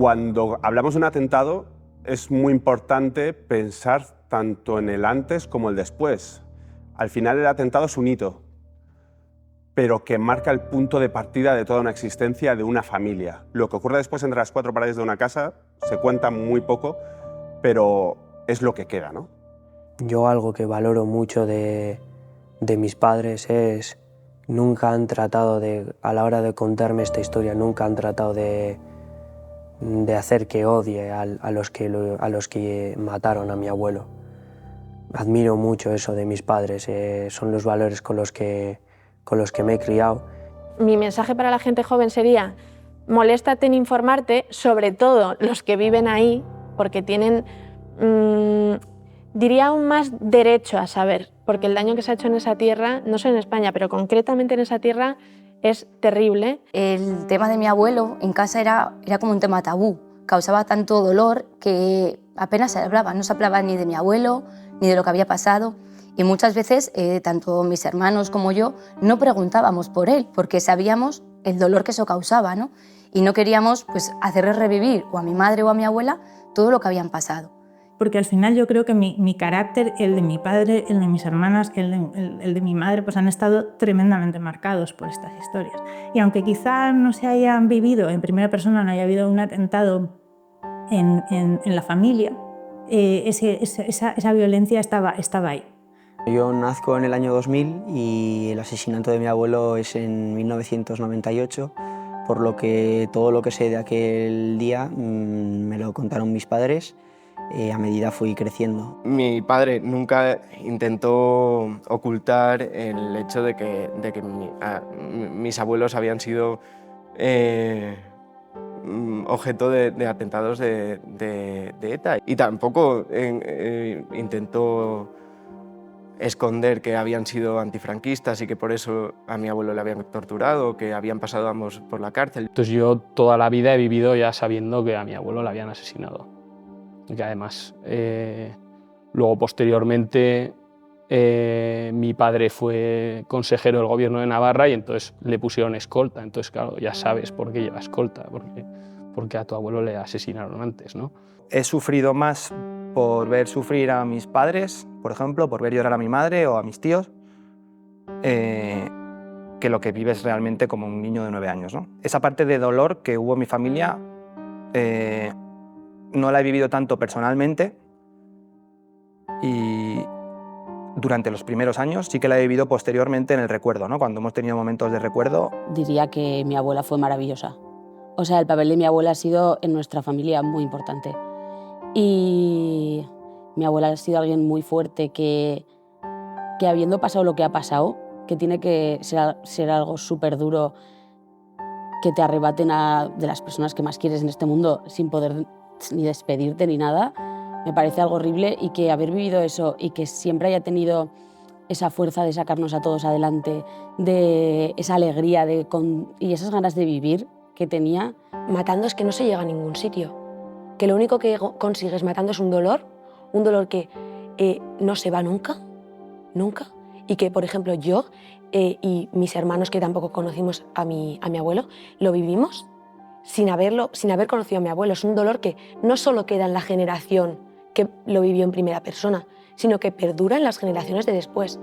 Cuando hablamos de un atentado, es muy importante pensar tanto en el antes como el después. Al final el atentado es un hito, pero que marca el punto de partida de toda una existencia de una familia. Lo que ocurre después entre las cuatro paredes de una casa se cuenta muy poco, pero es lo que queda, ¿no? Yo algo que valoro mucho de mis padres es nunca han tratado a la hora de contarme esta historia, nunca han tratado de hacer que odie a los que mataron a mi abuelo. Admiro mucho eso de mis padres, son los valores con los que me he criado. Mi mensaje para la gente joven sería: moléstate en informarte, sobre todo los que viven ahí, porque tienen, diría, aún más derecho a saber, porque el daño que se ha hecho en esa tierra, no solo en España, pero concretamente en esa tierra, es terrible. El tema de mi abuelo en casa era como un tema tabú, causaba tanto dolor que apenas se hablaba, no se hablaba ni de mi abuelo ni de lo que había pasado. Y muchas veces, tanto mis hermanos como yo, no preguntábamos por él, porque sabíamos el dolor que eso causaba, ¿no? Y no queríamos pues, hacerles revivir o a mi madre o a mi abuela todo lo que habían pasado. Porque al final yo creo que mi carácter, el de mi padre, el de mis hermanas, el de mi madre, pues han estado tremendamente marcados por estas historias. Y aunque quizá no se hayan vivido en primera persona, no haya habido un atentado en la familia, esa violencia estaba ahí. Yo nazco en el año 2000 y el asesinato de mi abuelo es en 1998, por lo que todo lo que sé de aquel día me lo contaron mis padres a medida fui creciendo. Mi padre nunca intentó ocultar el hecho de que mis abuelos habían sido objeto de atentados de ETA, y tampoco intentó esconder que habían sido antifranquistas y que por eso a mi abuelo le habían torturado, que habían pasado ambos por la cárcel. Entonces yo toda la vida he vivido ya sabiendo que a mi abuelo le habían asesinado. Y que además, luego posteriormente, mi padre fue consejero del gobierno de Navarra y entonces le pusieron escolta. Entonces, claro, ya sabes por qué lleva escolta, porque a tu abuelo le asesinaron antes, ¿no? He sufrido más por ver sufrir a mis padres, por ejemplo, por ver llorar a mi madre o a mis tíos, que lo que vives realmente como un niño de 9 años, ¿no? Esa parte de dolor que hubo en mi familia no la he vivido tanto personalmente, y durante los primeros años sí que la he vivido posteriormente en el recuerdo, ¿no? Cuando hemos tenido momentos de recuerdo. Diría que mi abuela fue maravillosa. O sea, el papel de mi abuela ha sido en nuestra familia muy importante. Y mi abuela ha sido alguien muy fuerte que habiendo pasado lo que ha pasado, que tiene que ser algo súper duro, que te arrebaten de las personas que más quieres en este mundo sin poder ni despedirte ni nada, me parece algo horrible, y que haber vivido eso y que siempre haya tenido esa fuerza de sacarnos a todos adelante, de esa alegría y esas ganas de vivir que tenía. Matando es que no se llega a ningún sitio, que lo único que consigues matando es un dolor que no se va nunca, nunca, y que, por ejemplo, yo y mis hermanos, que tampoco conocimos a mi abuelo, lo vivimos sin haber conocido a mi abuelo. Es un dolor que no solo queda en la generación que lo vivió en primera persona, sino que perdura en las generaciones de después.